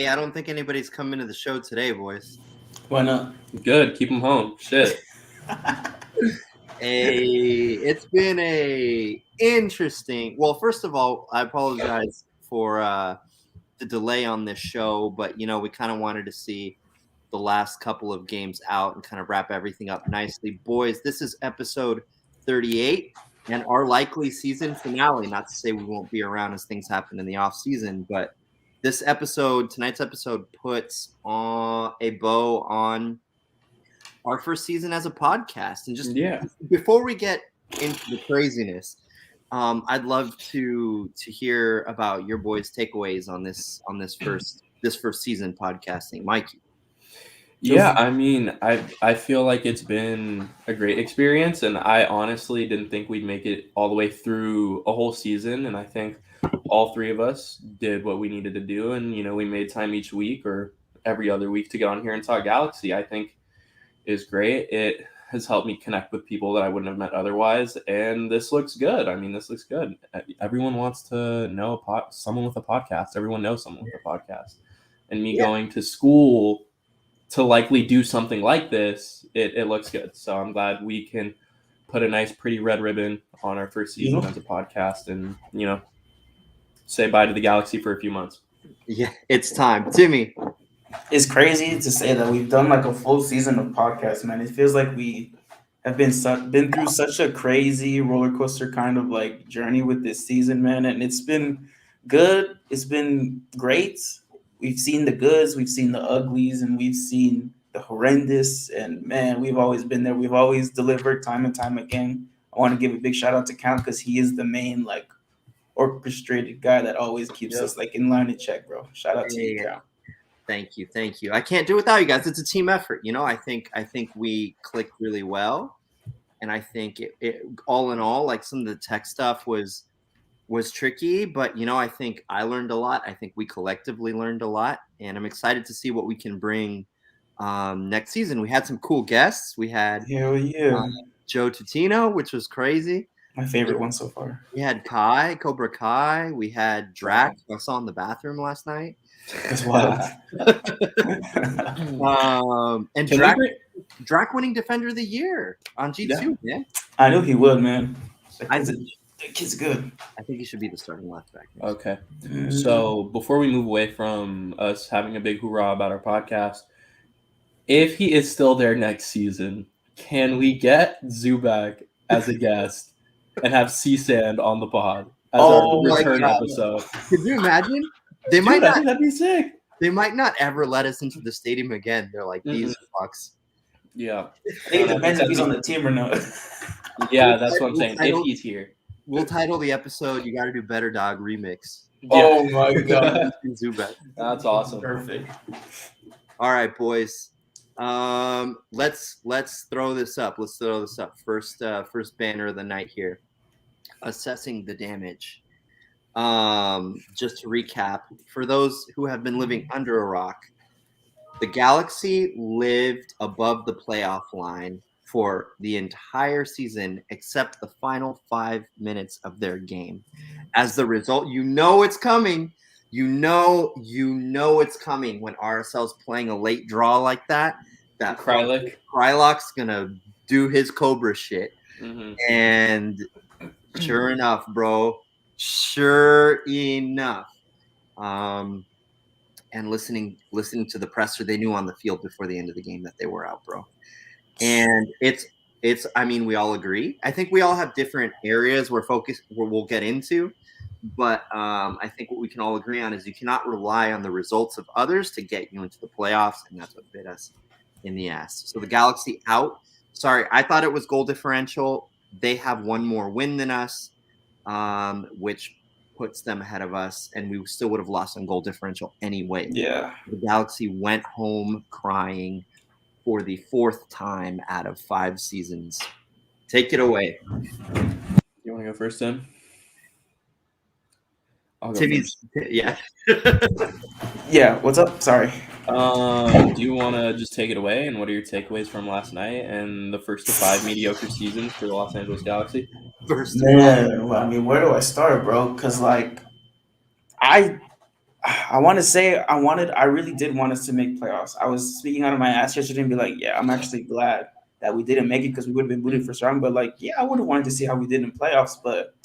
Hey, I don't think anybody's coming to the show today, boys. Why not? Good. Keep them home. Shit. It's been a interesting. Well, first of all, I apologize for the delay on this show, but we kind of wanted to see the last couple of games out and kind of wrap everything up nicely. Boys, this is episode 38 and our likely season finale. Not to say we won't be around as things happen in the off season, but tonight's episode puts a bow on our first season as a podcast. And just before we get into the craziness, I'd love to hear about your boys' takeaways on this first season podcasting. Mikey. Yeah, I mean, I feel like it's been a great experience, and I honestly didn't think we'd make it all the way through a whole season, and I think all three of us did what we needed to do, and we made time each week or every other week to get on here and talk Galaxy. I think is great. It has helped me connect with people that I wouldn't have met otherwise, and this looks good. I mean, this looks good. Everyone wants to know someone with a podcast. Everyone knows someone with a podcast, and me going to school to likely do something like this, it looks good. So I'm glad we can put a nice, pretty red ribbon on our first season as a podcast and, say bye to the Galaxy for a few months. Yeah, it's time. Timmy. It's crazy to say that we've done like a full season of podcasts, man. It feels like we have been through such a crazy roller coaster kind of like journey with this season, man. And it's been good. It's been great. We've seen the goods, we've seen the uglies, and we've seen the horrendous. And man, we've always been there. We've always delivered time and time again. I want to give a big shout out to Count because he is the main like orchestrated guy that always keeps us like in line and check, bro. Shout out to you, Count. Thank you. I can't do it without you guys. It's a team effort. I think we clicked really well, and I think it all in all, like some of the tech stuff was tricky, but I think I learned a lot. I think we collectively learned a lot, and I'm excited to see what we can bring next season. We had some cool guests. We had Joe Tutino, which was crazy. My favorite one so far. We had Cobra Kai. We had Drac. I saw in the bathroom last night. That's wild. And Drac winning Defender of the Year on G2, man. I knew he would, man. The kid's good. I think he should be the starting left back. Okay. So before we move away from us having a big hoorah about our podcast, if he is still there next season, can we get Zubak as a guest and have C-Sand on the pod as our return episode? Could you imagine? They might not. That'd be sick. They might not ever let us into the stadium again. They're like, these fucks. Yeah. I think it depends if he's on the team or not. Yeah, that's what I'm saying. If he's here. We'll title the episode "You Gotta Do Better, Dog" remix. Oh my god, that's awesome. Perfect. All right, boys. Let's throw this up. First banner of the night here. Assessing the damage. Just to recap, for those who have been living under a rock, the Galaxy lived above the playoff line for the entire season except the final 5 minutes of their game. As the result, it's coming. It's coming when RSL's playing a late draw like that. That Krylok's gonna do his Cobra shit. Mm-hmm. And sure enough, bro. And listening to the presser, they knew on the field before the end of the game that they were out, bro. And it's I mean, we all agree. I think we all have different areas where we'll get into, but I think what we can all agree on is you cannot rely on the results of others to get you into the playoffs, and that's what bit us in the ass. So the Galaxy out. Sorry, I thought it was goal differential. They have one more win than us, which puts them ahead of us, and we still would have lost on goal differential anyway. Yeah. The Galaxy went home crying for the 4th time out of 5 seasons. Take it away. You want to go first, Tim? Timmy's, yeah. Yeah, what's up? Sorry. Do you want to just take it away, and what are your takeaways from last night and the first of 5 mediocre seasons for the Los Angeles Galaxy? Man, well, I mean, where do I start, bro? Because, like, I I really did want us to make playoffs. I was speaking out of my ass yesterday and be like, yeah, I'm actually glad that we didn't make it because we would have been booted first round. But like, yeah, I would have wanted to see how we did in playoffs. But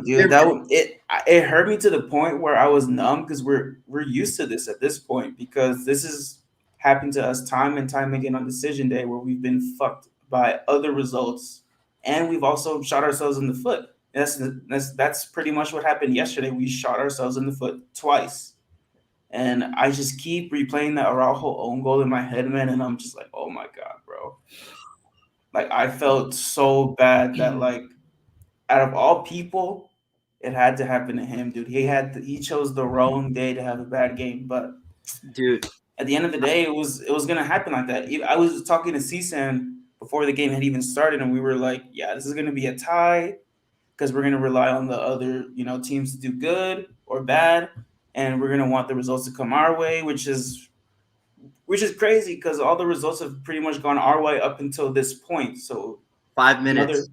dude, it hurt me to the point where I was numb because we're used to this at this point because this is happened to us time and time again on decision day where we've been fucked by other results and we've also shot ourselves in the foot. That's pretty much what happened yesterday. We shot ourselves in the foot twice. And I just keep replaying that Araujo own goal in my head, man, and I'm just like, oh my God, bro. Like I felt so bad that like out of all people, it had to happen to him, dude. He chose the wrong day to have a bad game, but dude, at the end of the day, it was gonna happen like that. I was talking to CSAN before the game had even started, and we were like, yeah, this is gonna be a tie because we're gonna rely on the other, teams to do good or bad, and we're gonna want the results to come our way, which is crazy because all the results have pretty much gone our way up until this point. So 5 minutes.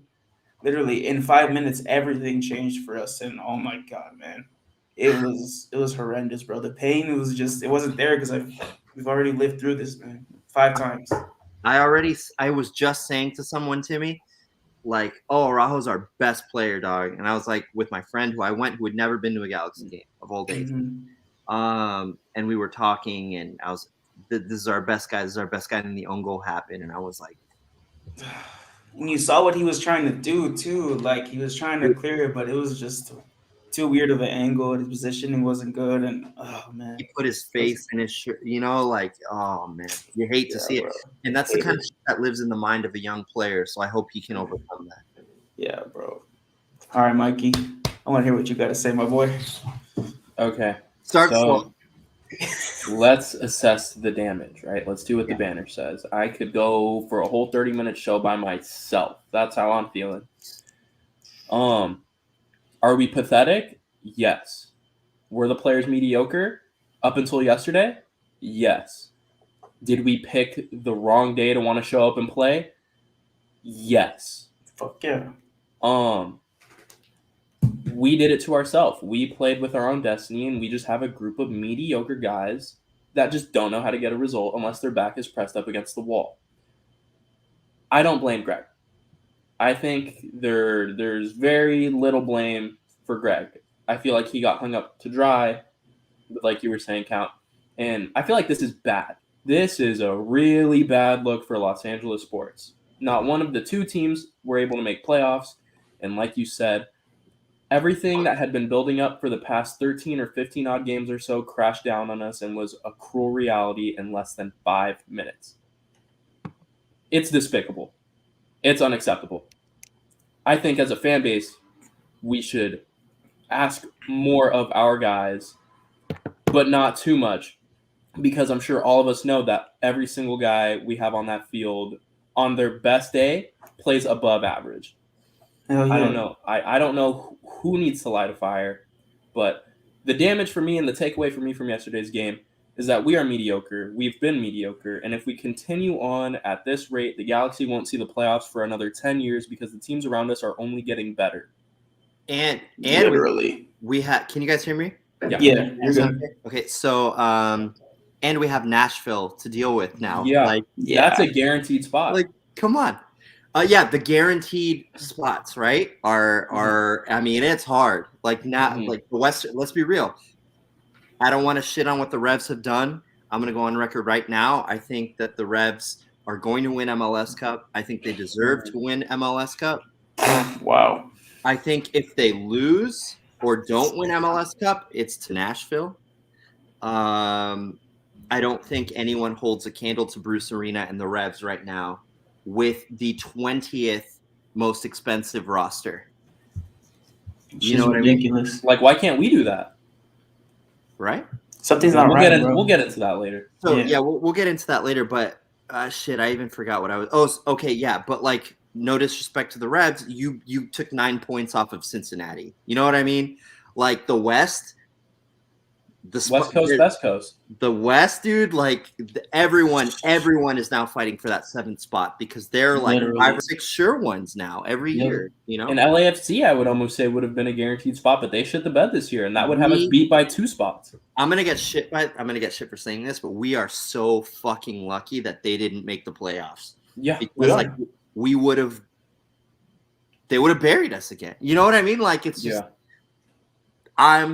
Literally in 5 minutes, everything changed for us, and oh my God, man, it was horrendous, bro. The pain it wasn't there because we've already lived through this, man, 5 times. I was just saying to someone, Timmy, like, oh, Araujo's our best player, dog. And I was like with my friend who had never been to a Galaxy game of old days. Mm-hmm. And we were talking and I was, this is our best guy. This is our best guy. And the own goal happened. And I was like, and you saw what he was trying to do too. Like he was trying to clear it, but it was just too weird of an angle. His positioning wasn't good. And oh man, he put his face in his shirt, like, oh man, you hate to see it. And that's the kind of shit that lives in the mind of a young player. So I hope he can overcome that. Yeah, bro. All right, Mikey, I want to hear what you got to say, my boy. Okay. Start slow. Let's assess the damage, right? Let's do what the banner says. I could go for a whole 30-minute show by myself. That's how I'm feeling. Are we pathetic? Yes. Were the players mediocre up until yesterday? Yes. Did we pick the wrong day to want to show up and play? Yes. Fuck yeah. We did it to ourselves. We played with our own destiny, and we just have a group of mediocre guys that just don't know how to get a result unless their back is pressed up against the wall. I don't blame Greg. I think there's very little blame for Greg. I feel like he got hung up to dry, like you were saying, Count. And I feel like this is bad. This is a really bad look for Los Angeles sports. Not one of the two teams were able to make playoffs. And like you said, everything that had been building up for the past 13 or 15 odd games or so crashed down on us and was a cruel reality in less than 5 minutes. It's despicable. It's unacceptable. I think as a fan base, we should ask more of our guys, but not too much, because I'm sure all of us know that every single guy we have on that field on their best day plays above average. Hell yeah. I don't know. I don't know who needs to light a fire, but the damage for me and the takeaway for me from yesterday's game is that we are mediocre. We've been mediocre. And if we continue on at this rate, the Galaxy won't see the playoffs for another 10 years because the teams around us are only getting better. And literally, we have. Can you guys hear me? Yeah, you're good. Okay, so and we have Nashville to deal with now. Yeah, that's a guaranteed spot. Like, come on. The guaranteed spots, right? Are I mean, it's hard. Like like the Western. Let's be real. I don't want to shit on what the Revs have done. I'm going to go on record right now. I think that the Revs are going to win MLS Cup. I think they deserve to win MLS Cup. Wow. I think if they lose or don't win MLS Cup, it's to Nashville. I don't think anyone holds a candle to Bruce Arena and the Revs right now with the 20th most expensive roster. You know what ridiculous. I mean? Like, why can't we do that? Right? Something's not right. We'll get into that later. So we'll get into that later. But shit, I even forgot what I was. Oh, okay, yeah. But like, no disrespect to the Revs, you took 9 points off of Cincinnati. You know what I mean? Like the West, West Coast, Best Coast. The West, dude, like everyone is now fighting for that 7th spot because they're like Literally. 5 or 6 sure ones now every year, you know. And LAFC, I would almost say, would have been a guaranteed spot, but they shit the bed this year, and that would have us beat by 2 spots. I'm gonna get shit for saying this, but we are so fucking lucky that they didn't make the playoffs. Yeah, because like they would have buried us again. You know what I mean? Like it's just I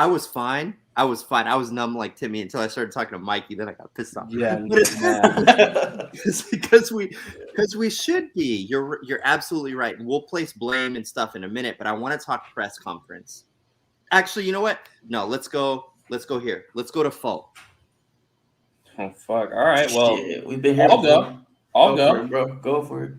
was fine. I was numb like Timmy until I started talking to Mikey. Then I got pissed off. Yeah, but it's because we should be. You're absolutely right, and we'll place blame and stuff in a minute. But I want to talk press conference. Actually, you know what? No, let's go here. Let's go to fault. Oh fuck! All right. Well, we've been here. I'll go. For it, bro. Go for it.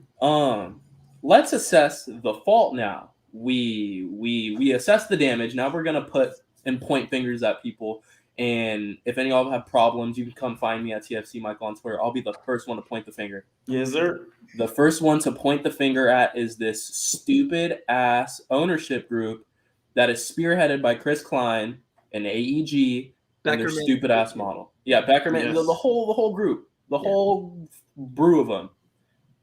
Let's assess the fault now. We assess the damage. Now we're gonna put and point fingers at people. And if any of y'all have problems, you can come find me at TFC Michael on Twitter. I'll be the first one to point the finger. Yes, sir. The first one to point the finger at is this stupid ass ownership group that is spearheaded by Chris Klein and AEG and their stupid ass model. Yeah, Beckerman, yes. the whole group, the whole brew of them.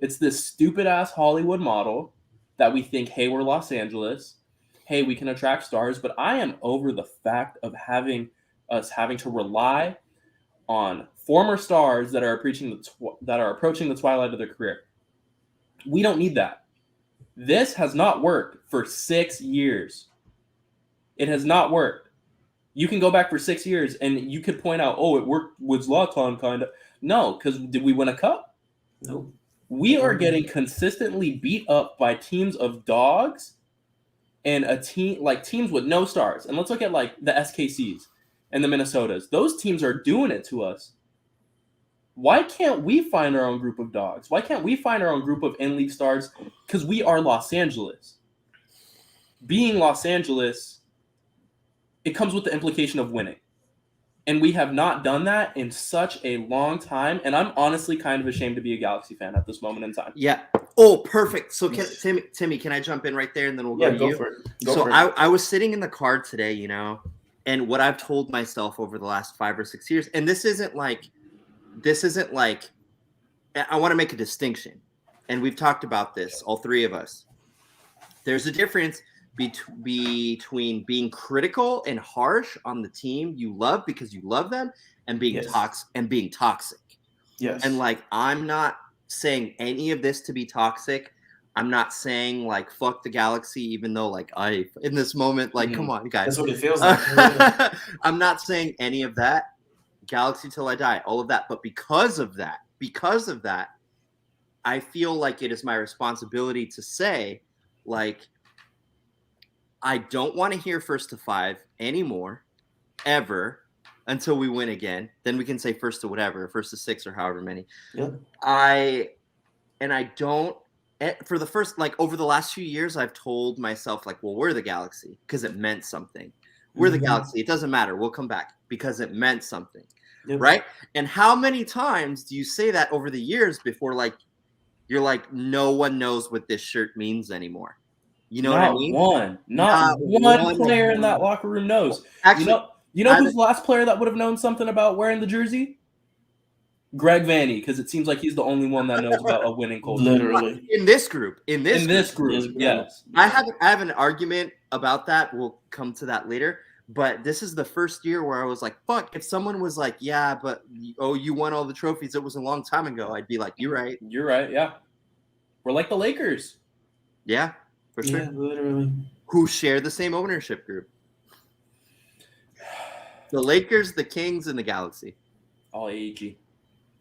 It's this stupid ass Hollywood model that we think, hey, we're Los Angeles. Hey, we can attract stars, but I am over the fact of having to rely on former stars that are approaching the twilight of their career. We don't need that. This has not worked for 6 years. It has not worked. You can go back for 6 years and you could point out, oh, it worked with Zlatan, kind of. No, because did we win a cup? No. We are getting consistently beat up by teams of dogs and teams with no stars. And let's look at like the SKCs and the Minnesotas. Those teams are doing it to us. Why can't we find our own group of dogs? Why can't we find our own group of in-league stars? Because we are Los Angeles. Being Los Angeles, it comes with the implication of winning. And we have not done that in such a long time. And I'm honestly kind of ashamed to be a Galaxy fan at this moment in time. Yeah. Oh, perfect. So Timmy, can I jump in right there and then we'll go to you? For it. I was sitting in the car today, you know, and what I've told myself over the last 5 or 6 years, and this isn't like, I want to make a distinction. And we've talked about this, all three of us. There's a difference between being critical and harsh on the team you love because you love them and being toxic. Yes. And like, I'm not saying any of this to be toxic. I'm not saying like fuck the Galaxy, even though like in this moment, like, come on, guys. That's what it feels like. I'm not saying any of that. Galaxy till I die, all of that. But because of that, I feel like it is my responsibility to say, like, I don't want to hear first to 5 anymore, ever, until we win again. Then we can say first to whatever, first to 6 or however many. Yep. I don't, for the first, like, over the last few years, I've told myself, like, well, we're the Galaxy because it meant something. We're the Galaxy. It doesn't matter. We'll come back because it meant something. Yep. Right? And how many times do you say that over the years before, like, you're like, no one knows what this shirt means anymore? You know what I mean? Not one player in that locker room knows. Actually, you know who's the last player that would have known something about wearing the jersey? Greg Vanney, because it seems like he's the only one that knows about a winning culture. Literally. In this group, yes. I have an argument about that. We'll come to that later. But this is the first year where I was like, fuck, if someone was like, yeah, but you won all the trophies, it was a long time ago, I'd be like, you're right. You're right, yeah. We're like the Lakers. Yeah. For sure. Yeah, literally. Who share the same ownership group. The Lakers, the Kings, and the Galaxy. All AEG.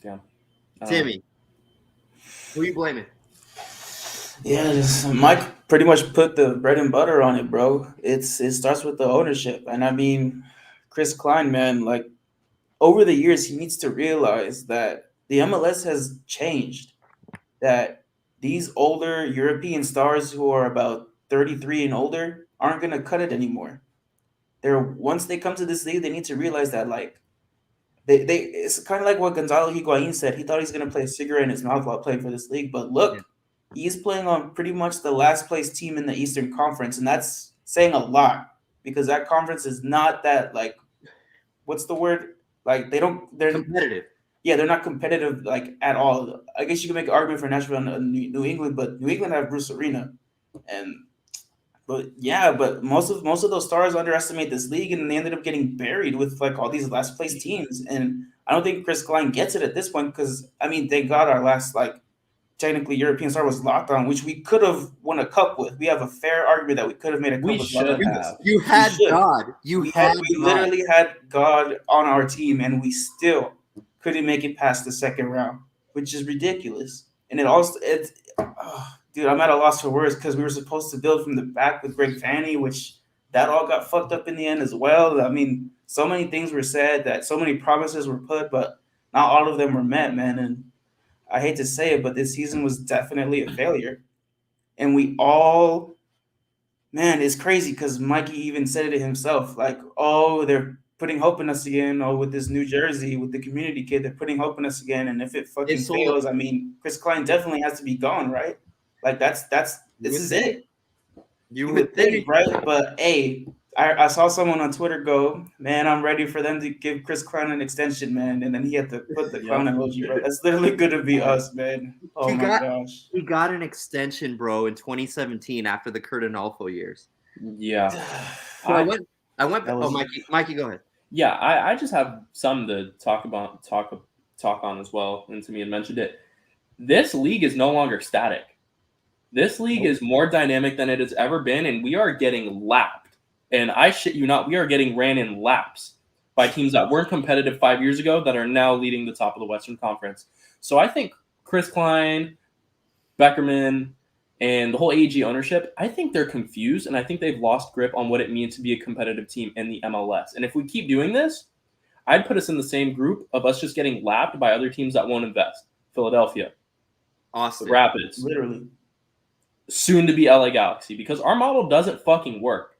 Yeah. Timmy. Who are you blaming? Yeah, Mike pretty much put the bread and butter on it, bro. It starts with the ownership. And I mean, Chris Klein, man, like, over the years, he needs to realize that the MLS has changed. That these older European stars who are about 33 and older aren't going to cut it anymore. Once they come to this league, they need to realize that, like, it's kind of like what Gonzalo Higuain said. He thought he was going to play a cigarette in his mouth while playing for this league. But look, he's playing on pretty much the last place team in the Eastern Conference. And that's saying a lot because that conference is not that, like, what's the word? Like they're competitive. Yeah, they're not competitive like at all. I guess you can make an argument for Nashville and New England, but New England have Bruce Arena, but most of those stars underestimate this league, and they ended up getting buried with like all these last place teams. And I don't think Chris Klein gets it at this point because I mean they got our last like technically European star was Locked On, which we could have won a cup with. We have a fair argument that we could have made a cup We with. should Locked On. have. You had should. God. We literally had God on our team, and we still couldn't make it past the second round, which is ridiculous. And dude, I'm at a loss for words because we were supposed to build from the back with Greg Vanny, which that all got fucked up in the end as well. I mean, so many things were said, that so many promises were put, but not all of them were met, man. And I hate to say it, but this season was definitely a failure. And we all, man, it's crazy because Mikey even said it himself. Like, oh, they're putting hope in us again. Oh, with this New Jersey, with the community kid, they're putting hope in us again. And if it fucking fails, I mean, Chris Klein definitely has to be gone, right? Like, this is it. You would think, right? But hey, I saw someone on Twitter go, man, I'm ready for them to give Chris Klein an extension, man. And then he had to put the clown emoji, bro. That's literally going to be us, man. Oh my gosh. He got an extension, bro, in 2017 after the Kurt Anolfo years. Yeah. So I went. Mikey, go ahead. Yeah, I just have some to talk on as well. And Simeon mentioned it. This league is no longer static. This league is more dynamic than it has ever been, and we are getting lapped. And I shit you not, we are getting ran in laps by teams that weren't competitive 5 years ago that are now leading the top of the Western Conference. So I think Chris Klein, Beckerman, and the whole AEG ownership, I think they're confused, and I think they've lost grip on what it means to be a competitive team in the MLS. And if we keep doing this, I'd put us in the same group of us just getting lapped by other teams that won't invest. Philadelphia, Austin, the Rapids, literally. Soon to be LA Galaxy, because our model doesn't fucking work.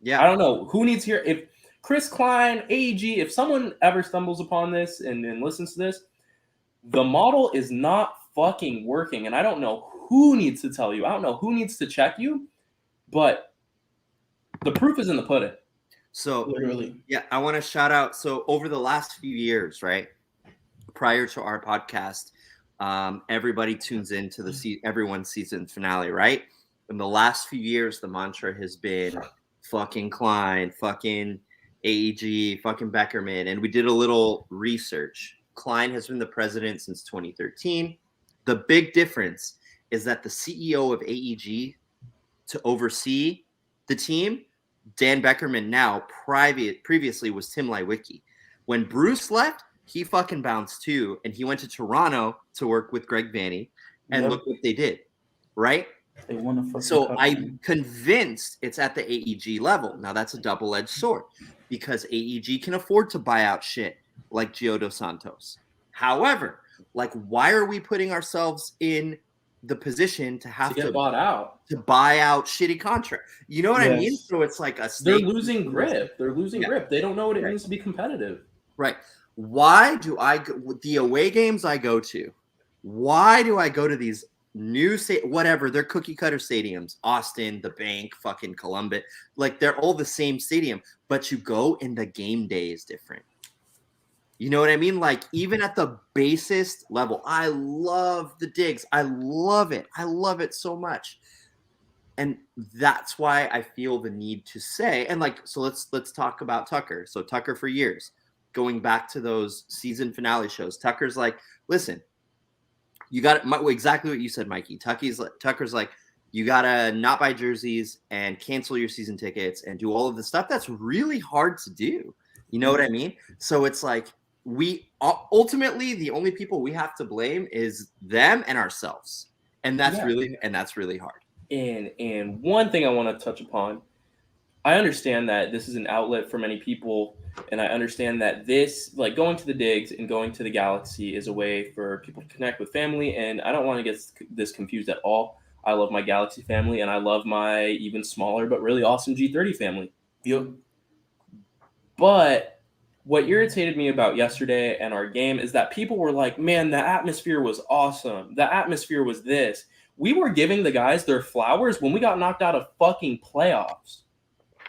Yeah. I don't know who needs here. If Chris Klein, AEG, if someone ever stumbles upon this and listens to this, the model is not fucking working. And I don't know who needs to tell you. I don't know who needs to check you, but the proof is in the pudding. So literally, yeah, I want to shout out. So over the last few years, right, prior to our podcast, everybody tunes into everyone's season finale, right? In the last few years, the mantra has been fucking Klein, fucking AEG, fucking Beckerman. And we did a little research. Klein has been the president since 2013. The big difference is that the CEO of AEG to oversee the team, Dan Beckerman now previously was Tim Leiweke. When Bruce left, he fucking bounced too, and he went to Toronto to work with Greg Vanny, and look what they did, right? They won a fucking So cup, I'm convinced it's at the AEG level. Now that's a double-edged sword because AEG can afford to buy out shit like Gio Dos Santos. However, like, why are we putting ourselves in the position to have to get bought out, to buy out shitty contract? You know what I mean? So it's like they're losing grip. They're losing grip. They don't know what it means to be competitive. Right. Why do I go the away games I go to? Why do I go to these new whatever? They're cookie cutter stadiums. Austin, the Bank, fucking Columbus. Like, they're all the same stadium, but you go and the game day is different. You know what I mean? Like, even at the basest level, I love the digs. I love it. I love it so much. And that's why I feel the need to say, and like, so let's talk about Tucker. So Tucker, for years, going back to those season finale shows, Tucker's like, listen, you got exactly what you said, Mikey. Tucker's like, you got to not buy jerseys and cancel your season tickets and do all of the stuff that's really hard to do. You know what I mean? So it's like, we ultimately, the only people we have to blame is them and ourselves. And that's really hard. And one thing I want to touch upon, I understand that this is an outlet for many people, and I understand that this, like, going to the digs and going to the Galaxy is a way for people to connect with family, and I don't want to get this confused at all. I love my Galaxy family, and I love my even smaller but really awesome G30 family. Yep. But what irritated me about yesterday and our game is that people were like, man, the atmosphere was awesome. The atmosphere was this. We were giving the guys their flowers when we got knocked out of fucking playoffs.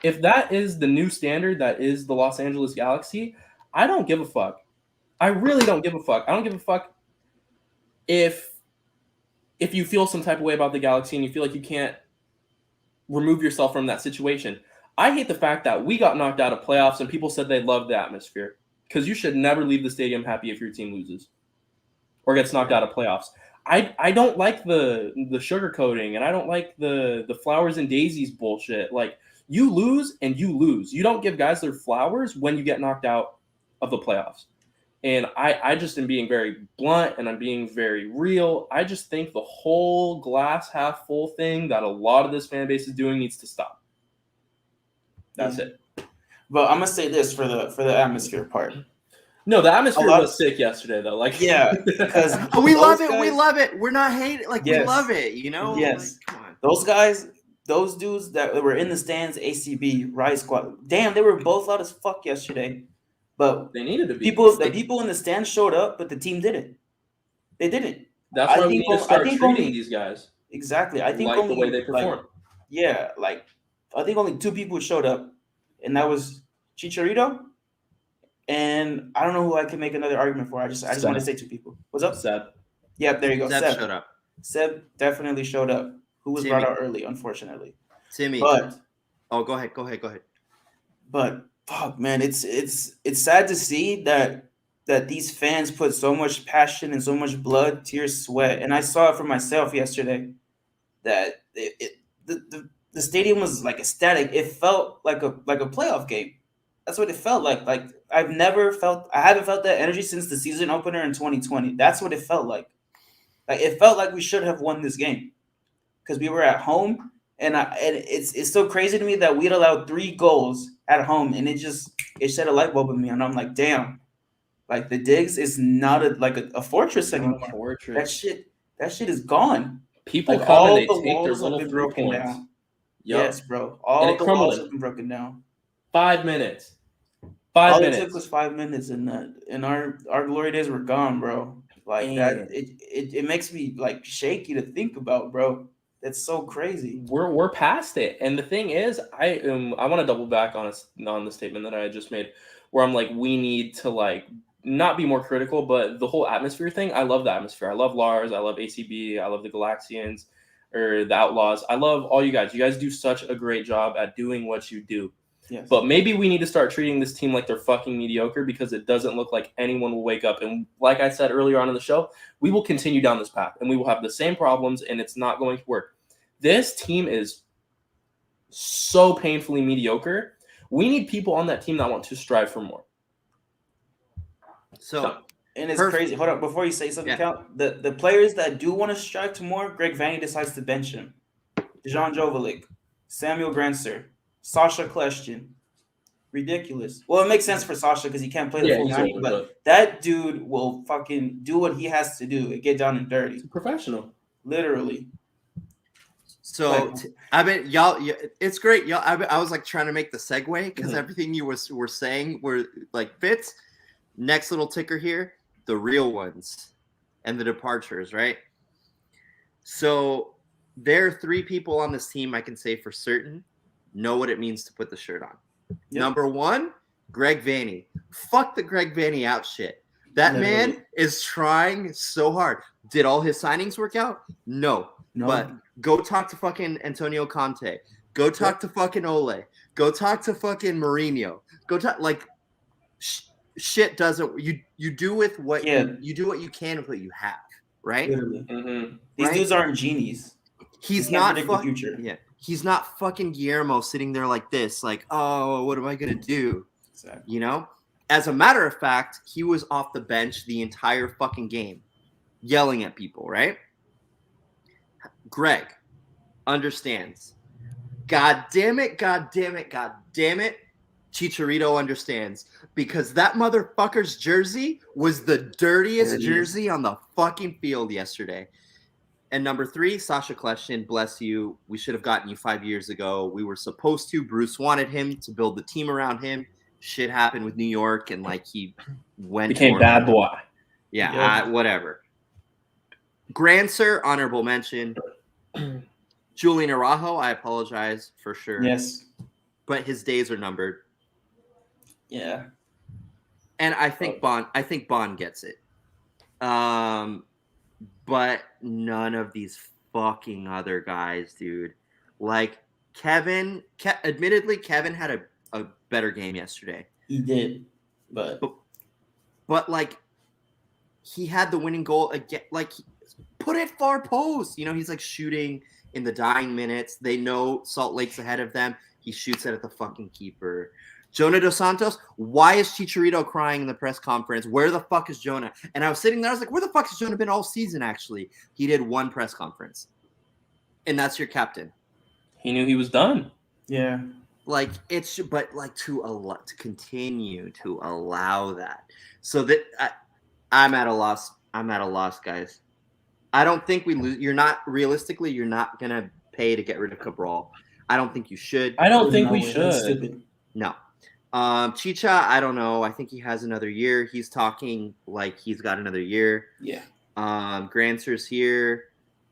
If that is the new standard that is the Los Angeles Galaxy, I don't give a fuck. I really don't give a fuck. I don't give a fuck if you feel some type of way about the Galaxy and you feel like you can't remove yourself from that situation. I hate the fact that we got knocked out of playoffs and people said they loved the atmosphere, because you should never leave the stadium happy if your team loses or gets knocked out of playoffs. I don't like the sugarcoating, and I don't like the flowers and daisies bullshit. Like, you lose and you lose. You don't give guys their flowers when you get knocked out of the playoffs. And I just am being very blunt and I'm being very real. I just think the whole glass half full thing that a lot of this fan base is doing needs to stop. That's it. But I'm gonna say this for the atmosphere part. No, the atmosphere was sick yesterday, though. Like, yeah, because we love it. We love it. We're not hating. Like, yes. we love it. You know. Yes. Like, come on. Those guys, those dudes that were in the stands, ACB, Riot Squad. Damn, they were both loud as fuck yesterday. But they needed to be. The people in the stands showed up, but the team didn't. They didn't. That's why we need to start treating these guys exactly. I think like only the way they perform. I think only 2 people showed up, and that was Chicharito. And I don't know who I can make another argument for. I just want to say 2 people. What's up? Seb. Yep, there you go. Seb showed up. Seb definitely showed up. Who was brought out early, unfortunately. Timmy. But go ahead. But fuck, man, it's sad to see that these fans put so much passion and so much blood, tears, sweat, and I saw it for myself yesterday. That the stadium was like ecstatic. It felt like a playoff game. That's what it felt like. Like, I haven't felt that energy since the season opener in 2020. That's what it felt like. Like, it felt like we should have won this game because we were at home, and it's so crazy to me that we'd allowed 3 goals at home, and it shed a light bulb in me, and I'm like, damn, like, the Digs is not a fortress anymore. Fortress. That shit is gone. People like, come and they take their little 3 points. Down. Yep. Yes, bro. All the walls have been broken down. 5 minutes. All it took was 5 minutes, and our glory days were gone, bro. Like, that, it makes me like shaky to think about, bro. That's so crazy. We're past it, and the thing is, I want to double back on the statement that I just made, where I'm like, we need to like not be more critical, but the whole atmosphere thing. I love the atmosphere. I love Lars. I love ACB. I love the Galaxians or the Outlaws. I love all you guys. You guys do such a great job at doing what you do. Yes. But maybe we need to start treating this team like they're fucking mediocre, because it doesn't look like anyone will wake up. And like I said earlier on in the show, we will continue down this path and we will have the same problems, and it's not going to work. This team is so painfully mediocre. We need people on that team that want to strive for more. And it's crazy. Hold on, before you say something, Cal, the players that do want to strive to more, Greg Vanney decides to bench him. Dejan Joveljic, Samuel Grancer, Sasha Kljestan. Ridiculous. Well, it makes sense for Sasha because he can't play the full 90, but that dude will fucking do what he has to do and get down and dirty. He's a professional. Literally. So, I mean, y'all, it's great. Y'all, I was like trying to make the segue because everything you were saying were like fits. Next little ticker here, the real ones and the departures, right? So there are 3 people on this team I can say for certain know what it means to put the shirt on. Yep. Number 1, Greg Vanney. Fuck the Greg Vanney out shit. That man is trying so hard. Did all his signings work out? No. But go talk to fucking Antonio Conte. Go talk to fucking Ole. Go talk to fucking Mourinho. Go talk like shit doesn't you do with what you do what you can with what you have, right? These dudes aren't genies. He's not the future. Yeah. He's not fucking Guillermo sitting there like this, like, oh, what am I gonna do? Exactly. You know? As a matter of fact, he was off the bench the entire fucking game, yelling at people, right? Greg understands. God damn it, Chicharito understands, because that motherfucker's jersey was the dirtiest jersey on the fucking field yesterday. And number 3, Sasha Kljestan, bless you. We should have gotten you 5 years ago. We were supposed to. Bruce wanted him to build the team around him. Shit happened with New York, and like he became bad boy. Yeah, whatever. Grancer, honorable mention. Julian Araujo, I apologize for sure. Yes. But his days are numbered. Yeah. And I think Bond gets it. But none of these fucking other guys, dude. Like Kevin, admittedly, Kevin had a better game yesterday. He did, but like he had the winning goal again. Like put it far post. You know, he's like shooting in the dying minutes. They know Salt Lake's ahead of them. He shoots it at the fucking keeper. Jonah Dos Santos, why is Chicharito crying in the press conference? Where the fuck is Jonah? And I was sitting there, I was like, where the fuck has Jonah been all season, actually? He did one press conference. And that's your captain. He knew he was done. Yeah. Like, but like to continue to allow that. So that I'm at a loss. I'm at a loss, guys. I don't think we lose. You're not going to pay to get rid of Cabral. I don't think you should. I don't think we should. No. Chicha, I don't know. I think he has another year. He's talking like he's got another year. Yeah. Grancer's here.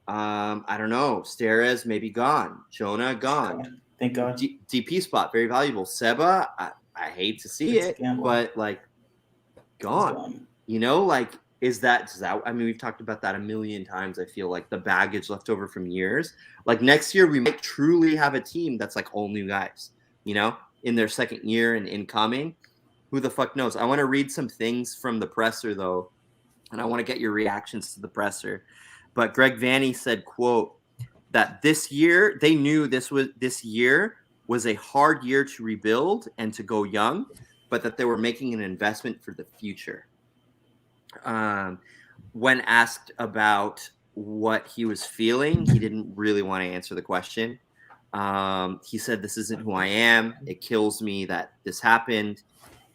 I don't know. Steres maybe gone. Jonah gone. Thank God. DP spot very valuable. Seba, I hate to see it, but like gone. You know, like does that? I mean, we've talked about that a million times. I feel like the baggage left over from years. Like next year, we might truly have a team that's like all new guys. You know, in their second year and incoming. Who the fuck knows? I want to read some things from the presser though, and I want to get your reactions to the presser. But Greg Vanney said, quote, that this year they knew this year was a hard year to rebuild and to go young, but that they were making an investment for the future. When asked about what he was feeling, he didn't really want to answer the question. He said, this isn't who I am. It kills me that this happened.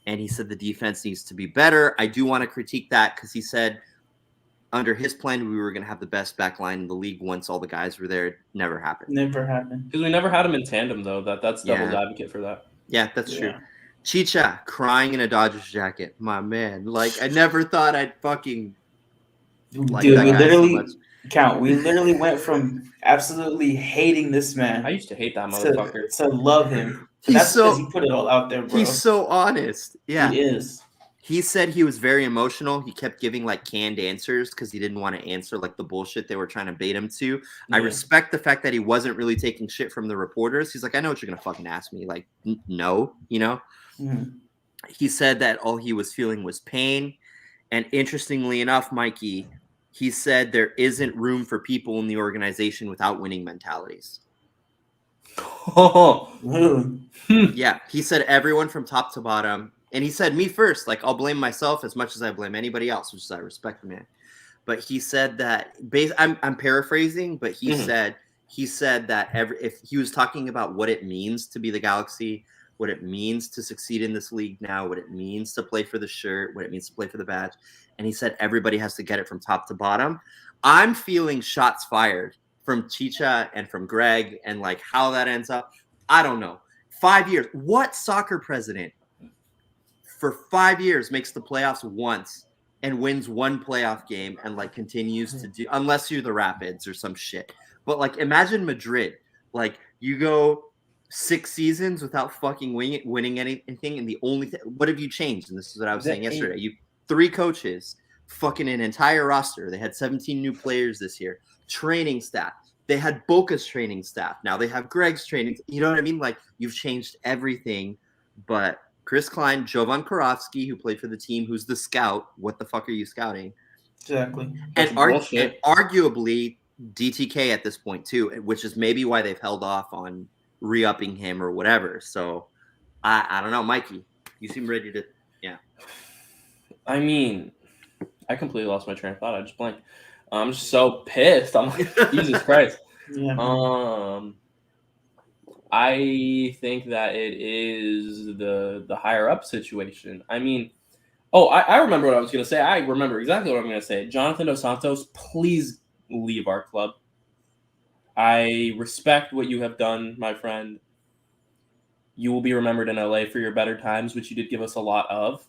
And he said the defense needs to be better. I do want to critique that because he said under his plan, we were going to have the best back line in the league once all the guys were there. It never happened. Never happened. Because we never had them in tandem, though. That's devil's advocate for that. Yeah, that's true. Chicha crying in a Dodgers jacket. My man. Like, I never thought I'd fucking like dude, that we guy literally so much. we literally went from absolutely hating this man. I used to hate that motherfucker. To love him. That's because he put it all out there, bro. He's so honest. Yeah. He is. He said he was very emotional. He kept giving like canned answers because he didn't want to answer like the bullshit they were trying to bait him to. Yeah. I respect the fact that he wasn't really taking shit from the reporters. He's like, I know what you're going to fucking ask me. Like, no, you know? Mm-hmm. He said that all he was feeling was pain. And interestingly enough, Mikey, he said there isn't room for people in the organization without winning mentalities. Yeah, he said everyone from top to bottom. And he said me first, like I'll blame myself as much as I blame anybody else, which is I respect the man. But he said that I'm paraphrasing, but he said that if he was talking about what it means to be the Galaxy, what it means to succeed in this league now, what it means to play for the shirt, what it means to play for the badge. And he said everybody has to get it from top to bottom. I'm feeling shots fired from Chicha and from Greg, and like how that ends up, I don't know. 5 years. What soccer president for 5 years makes the playoffs once and wins one playoff game and like continues to do, unless you're the Rapids or some shit. But like imagine Madrid, like you go 6 seasons without fucking winning anything, and the only thing, what have you changed? And this is what I was saying yesterday. You 3 coaches, fucking an entire roster. They had 17 new players this year. Training staff. They had Boca's training staff. Now they have Greg's training. You know what I mean? Like you've changed everything. But Chris Klein, Jovan Karofsky, who played for the team, who's the scout. What the fuck are you scouting? Exactly. And arguably DTK at this point too, which is maybe why they've held off on re-upping him or whatever. So I don't know, Mikey. You seem ready to, yeah. I mean, I completely lost my train of thought. I just blanked. I'm just so pissed. I'm like, Jesus Christ. Yeah. I think that it is the higher up situation. I mean, I remember what I was going to say. I remember exactly what I'm going to say. Jonathan Dos Santos, please leave our club. I respect what you have done, my friend. You will be remembered in LA for your better times, which you did give us a lot of.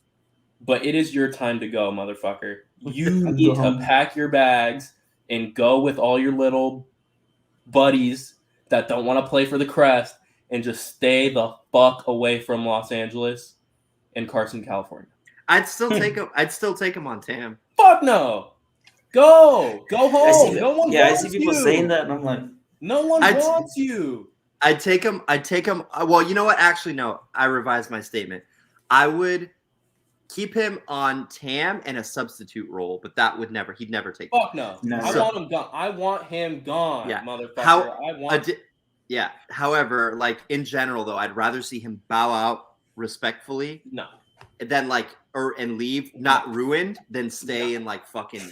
But it is your time to go, motherfucker. You need to pack your bags and go with all your little buddies that don't want to play for the Crest and just stay the fuck away from Los Angeles and Carson, California. I'd still take him. I'd still take him on Tam. Fuck no. Go home. No one I wants see people you. saying that, and I'm like, no one wants you. I'd take him. Well, you know what? Actually, no. I revised my statement. I would keep him on Tam and a substitute role, but he'd never take. Fuck no. No. I want him gone. I want him gone, Yeah. motherfucker. Yeah. However, like in general, though, I'd rather see him bow out respectfully. No. Than and leave not ruined than stay and like fucking.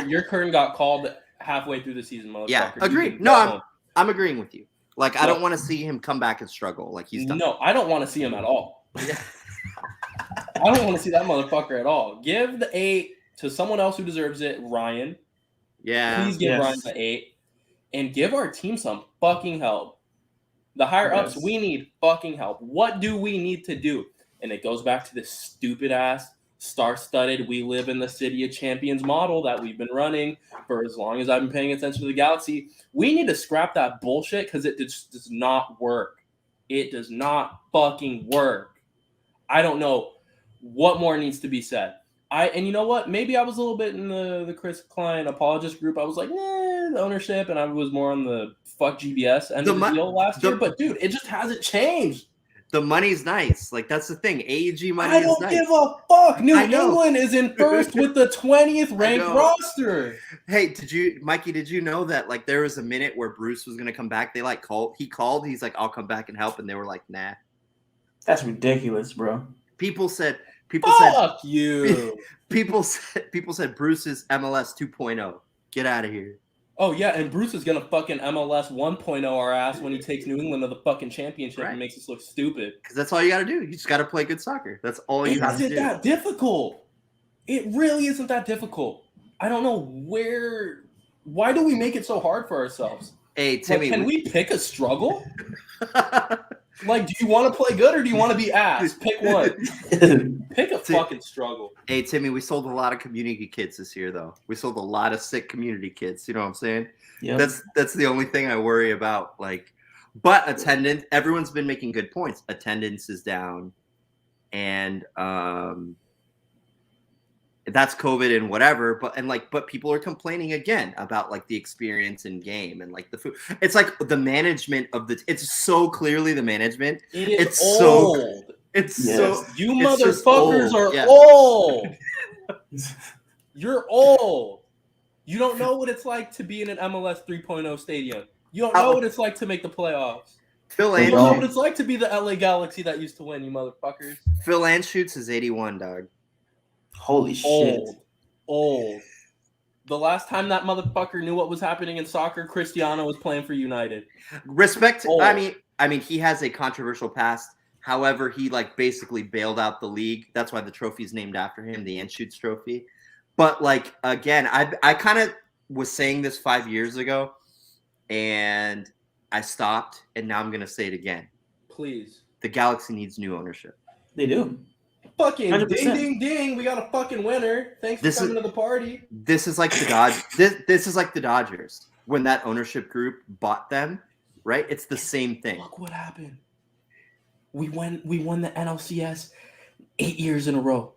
Your curtain got called halfway through the season, motherfucker. Yeah, agreed. No, I'm agreeing with you. Like, I don't want to see him come back and struggle like he's done. No, I don't want to see him at all. Yeah. I don't want to see that motherfucker at all. Give the 8 to someone else who deserves it, Ryan. Yeah. Please give Ryan the 8. And give our team some fucking help. The higher ups, we need fucking help. What do we need to do? And it goes back to this stupid ass, star-studded, we live in the city of champions model that we've been running for as long as I've been paying attention to the Galaxy. We need to scrap that bullshit because it just does not work. It does not fucking work. I don't know what more needs to be said. And you know what? Maybe I was a little bit in the Chris Klein apologist group. I was like, the ownership, and I was more on the fuck GBS end of the deal last year. But dude, it just hasn't changed. The money's nice. Like, that's the thing. AEG money is nice. I don't give a fuck. New England is in first with the 20th ranked roster. Hey, Mikey, did you know that, like, there was a minute where Bruce was going to come back? They, like, he called. He's like, I'll come back and help. And they were like, nah. That's ridiculous, bro. People said, fuck you. People said Bruce is MLS 2.0. Get out of here. Oh, yeah, and Bruce is going to fucking MLS 1.0 our ass when he takes New England to the fucking championship and makes us look stupid. Because that's all you got to do. You just got to play good soccer. That's all you have to do. It isn't that difficult. It really isn't that difficult. I don't know why do we make it so hard for ourselves? Hey, Timmy. Can we pick a struggle? Like, do you want to play good or do you want to be ass? Pick one. Pick a fucking struggle. Hey, Timmy, we sold a lot of community kids this year, though. We sold a lot of sick community kids. You know what I'm saying? Yeah. That's the only thing I worry about. Like, but attendance, everyone's been making good points. Attendance is down. And that's COVID and whatever, but people are complaining again about like the experience in game and like the food. It's like the management of it's so clearly the management. It's old. You motherfuckers are old. You're old. You don't know what it's like to be in an MLS 3.0 stadium. You don't know what it's like to make the playoffs. You don't know what it's like to be the LA Galaxy that used to win, you motherfuckers. Phil Anschutz is 81, dog. Holy shit. Old. The last time that motherfucker knew what was happening in soccer, Cristiano was playing for United. Respect. I mean, he has a controversial past. However, he like basically bailed out the league. That's why the trophy is named after him, the Anschutz Trophy. But like again, I kind of was saying this 5 years ago, and I stopped, and now I'm gonna say it again. Please. The Galaxy needs new ownership. They do. Fucking 100%. Ding, ding, ding. We got a fucking winner. Thanks for coming to the party. This is like the this is like the Dodgers. When that ownership group bought them, right? It's the same thing. Look what happened. We won the NLCS 8 years in a row.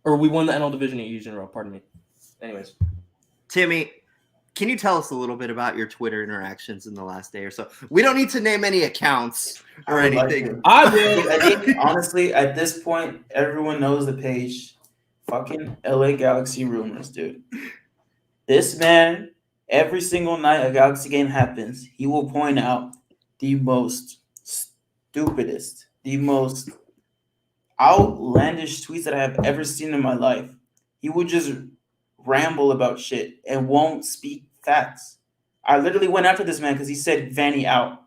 Or we won the NL Division 8 years in a row, pardon me. Anyways. Timmy, can you tell us a little bit about your Twitter interactions in the last day or so? We don't need to name any accounts or anything. I will. I think, honestly, at this point, everyone knows the page. Fucking LA Galaxy rumors, dude. This man, every single night a Galaxy game happens, he will point out the most stupidest, the most outlandish tweets that I have ever seen in my life. He would just ramble about shit and won't speak facts. I literally went after this man because he said Vanny out.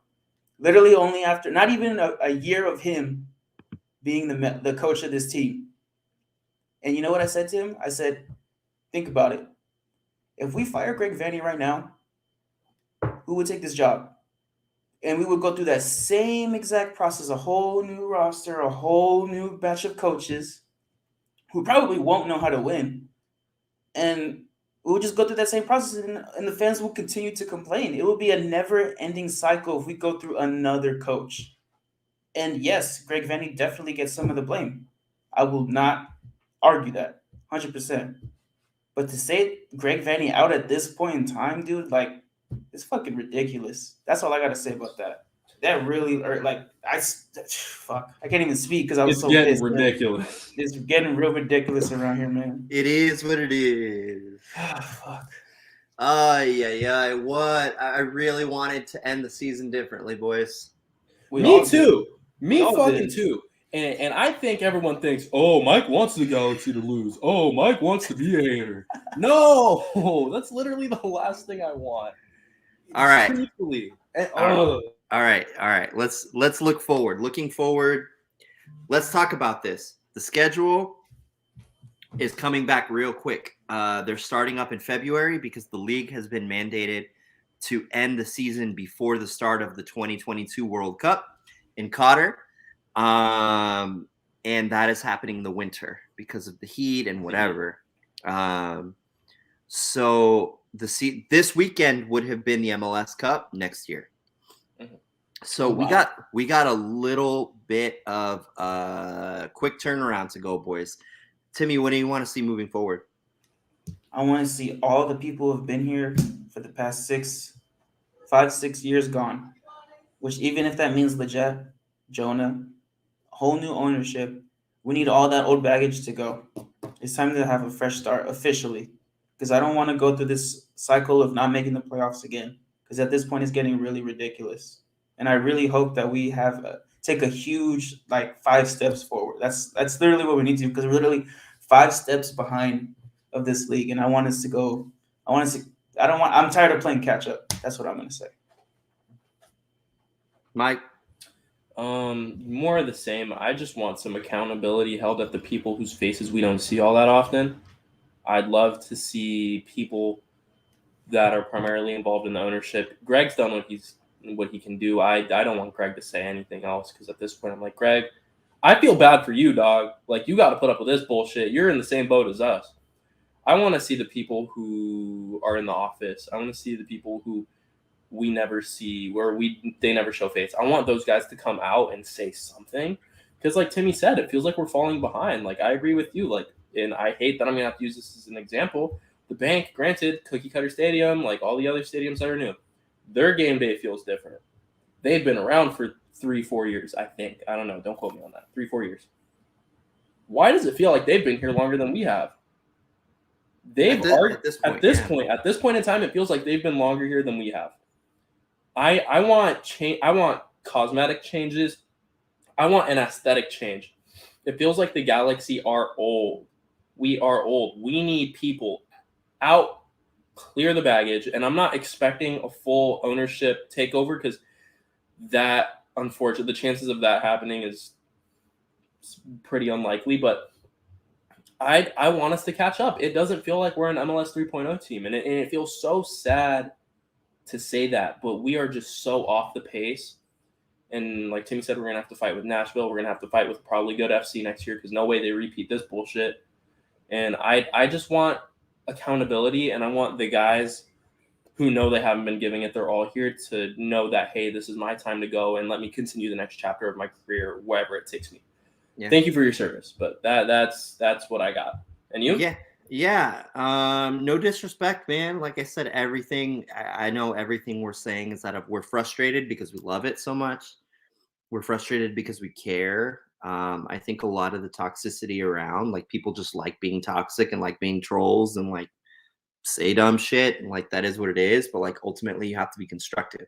Literally only after, not even a year of him being the coach of this team. And you know what I said to him? I said, think about it. If we fire Greg Vanny right now, who would take this job? And we would go through that same exact process, a whole new roster, a whole new batch of coaches who probably won't know how to win. And we'll just go through that same process, and the fans will continue to complain. It will be a never-ending cycle if we go through another coach. And yes, Greg Vanny definitely gets some of the blame. I will not argue that 100%. But to say Greg Vanny out at this point in time, dude, like, it's fucking ridiculous. That's all I gotta say about that. That really, like, fuck, I can't even speak because I was It's so getting pissed. Man. ridiculous. It's getting real ridiculous around here, man. It is what it is. Fuck. Yeah. What? I really wanted to end the season differently, boys. Me too. Me We all fucking did. too. And I think everyone thinks, oh, Mike wants the Galaxy to lose. Oh, Mike wants to be a hater. No, that's literally the last thing I want. All right. Truthfully. All right. Let's look forward. Looking forward. Let's talk about this. The schedule is coming back real quick. They're starting up in February because the league has been mandated to end the season before the start of the 2022 World Cup in Qatar. And that is happening in the winter because of the heat and whatever. So this weekend would have been the MLS Cup next year. So we got a little bit of a quick turnaround to go, boys. Timmy, what do you want to see moving forward? I want to see all the people who have been here for the past 5-6 years gone. Which, even if that means Leggett, Jonah, whole new ownership, we need all that old baggage to go. It's time to have a fresh start officially, because I don't want to go through this cycle of not making the playoffs again, because at this point it's getting really ridiculous. And I really hope that we take a huge 5 steps forward. That's literally what we need to do, because we're literally 5 steps behind of this league, and I want us to go. I'm tired of playing catch up. That's what I'm gonna say. Mike? More of the same. I just want some accountability held at the people whose faces we don't see all that often. I'd love to see people that are primarily involved in the ownership. Greg's done what he can do. I don't want Greg to say anything else, because at this point I'm like, Greg, I feel bad for you, dog. Like, you got to put up with this bullshit. You're in the same boat as us. I want to see the people who are in the office. I want to see the people who we never see, where they never show face. I want those guys to come out and say something, because like Timmy said, it feels like we're falling behind. Like, I agree with you. Like, and I hate that I'm gonna have to use this as an example. The Bank, granted, cookie cutter stadium, like all the other stadiums that are new, their game day feels different. They've been around for 3-4 years, I think. I don't know. Don't quote me on that. 3-4 years. Why does it feel like they've been here longer than we have? At this point in time, it feels like they've been longer here than we have. I want change. I want cosmetic changes. I want an aesthetic change. It feels like the Galaxy are old. We are old. We need people out, clear the baggage, and I'm not expecting a full ownership takeover, because that, unfortunately, the chances of that happening is pretty unlikely. But I want us to catch up. It doesn't feel like we're an MLS 3.0 team, and it feels so sad to say that, but we are just so off the pace. And like Timmy said, we're going to have to fight with Nashville. We're going to have to fight with probably Good FC next year, because no way they repeat this bullshit. And I just want accountability, and I want the guys who know they haven't been giving it their all here to know that, hey, this is my time to go, and let me continue the next chapter of my career, wherever it takes me. Yeah. Thank you for your service, but that's what I got. And you? Yeah. No disrespect, man. Like I said, I know everything we're saying is that we're frustrated because we love it so much. We're frustrated because we care. I think a lot of the toxicity around, like, people just like being toxic and like being trolls and like say dumb shit, and like that is what it is. But like, ultimately, you have to be constructive.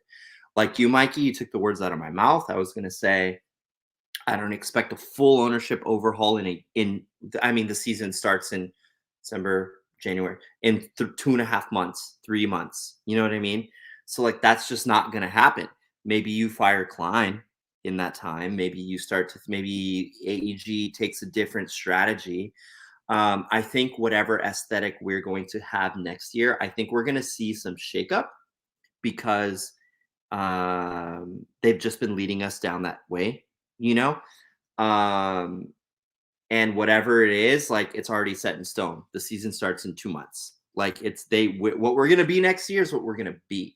Like you, Mikey, you took the words out of my mouth. I was gonna say, I don't expect a full ownership overhaul the season starts in December, January, in 2.5 months, 3 months. You know what I mean? So like, that's just not going to happen. Maybe you fire Klein in that time. Maybe AEG takes a different strategy. I think whatever aesthetic we're going to have next year, I think we're going to see some shakeup, because they've just been leading us down that way, you know? And whatever it is, like, it's already set in stone. The season starts in 2 months. Like, what we're going to be next year is what we're going to be,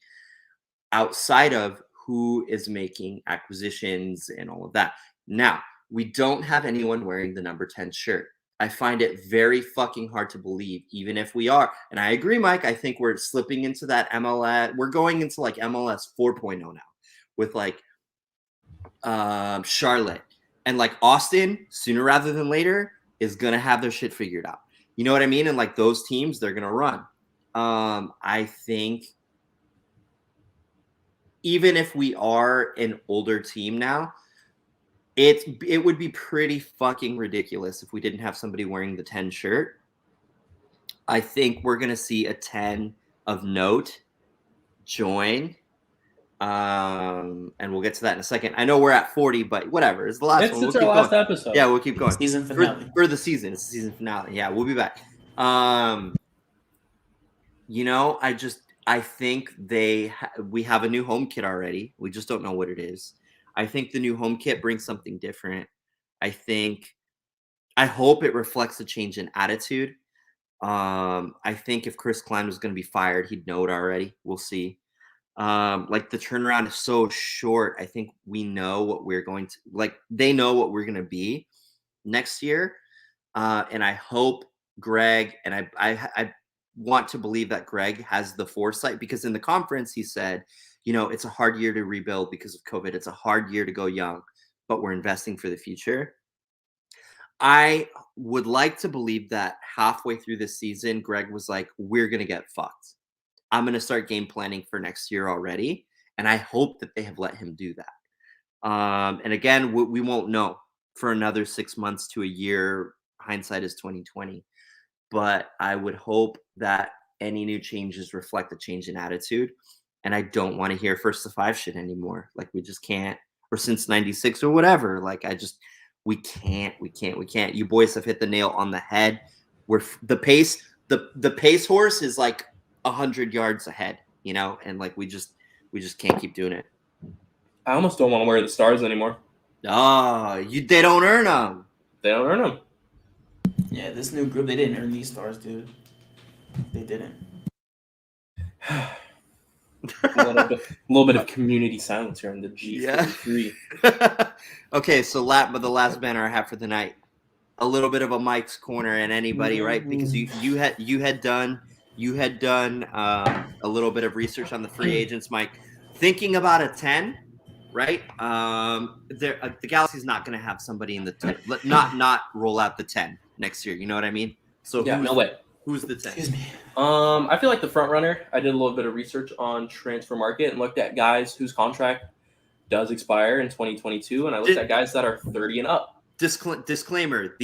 outside of who is making acquisitions and all of that. Now, we don't have anyone wearing the number 10 shirt. I find it very fucking hard to believe, even if we are. And I agree, Mike. I think we're slipping into that MLS. We're going into like MLS 4.0 now with like Charlotte and like Austin sooner rather than later is going to have their shit figured out. You know what I mean? And like those teams, they're going to run. I think even if we are an older team now, it would be pretty fucking ridiculous if we didn't have somebody wearing the 10 shirt. I think we're going to see a 10 of note join. And we'll get to that in a second. I know we're at 40, but whatever. It's the last one. It's our last episode. Yeah, we'll keep going. Season finale. For the season. It's the season finale. Yeah, we'll be back. I think we have a new home kit already. We just don't know what it is. I think the new home kit brings something different. I hope it reflects a change in attitude. I think if Chris Klein was going to be fired, he'd know it already. We'll see. Like the turnaround is so short. I think we know what we're going to they know what we're going to be next year. And I hope Greg, and I want to believe that Greg has the foresight, because in the conference he said, it's a hard year to rebuild because of COVID. It's a hard year to go young, but we're investing for the future. I would like to believe that halfway through this season, Greg was like, we're going to get fucked. I'm going to start game planning for next year already. And I hope that they have let him do that. And again, we won't know for another 6 months to a year. Hindsight is 2020. But I would hope that any new changes reflect a change in attitude. And I don't want to hear first to five shit anymore. Like we just can't, or since 96 or whatever. Like we can't. You boys have hit the nail on the head. The pace horse is like 100 yards ahead, and like we just can't keep doing it. I almost don't want to wear the stars anymore. They don't earn them. They don't earn them. Yeah, this new group, they didn't earn these stars, dude. They didn't. a little bit of community silence here on the G43. Yeah. Okay, so the last banner I have for the night, a little bit of a Mike's Corner and anybody, right? Because you had done a little bit of research on the free agents, Mike. Thinking about a 10, right? The Galaxy's not going to have somebody in the 10. Not roll out the 10 next year. You know what I mean? So yeah, no way. Who's the 10? Excuse me. I feel like the front runner. I did a little bit of research on transfer market and looked at guys whose contract does expire in 2022, and I looked at guys that are 30 and up. Disclaimer: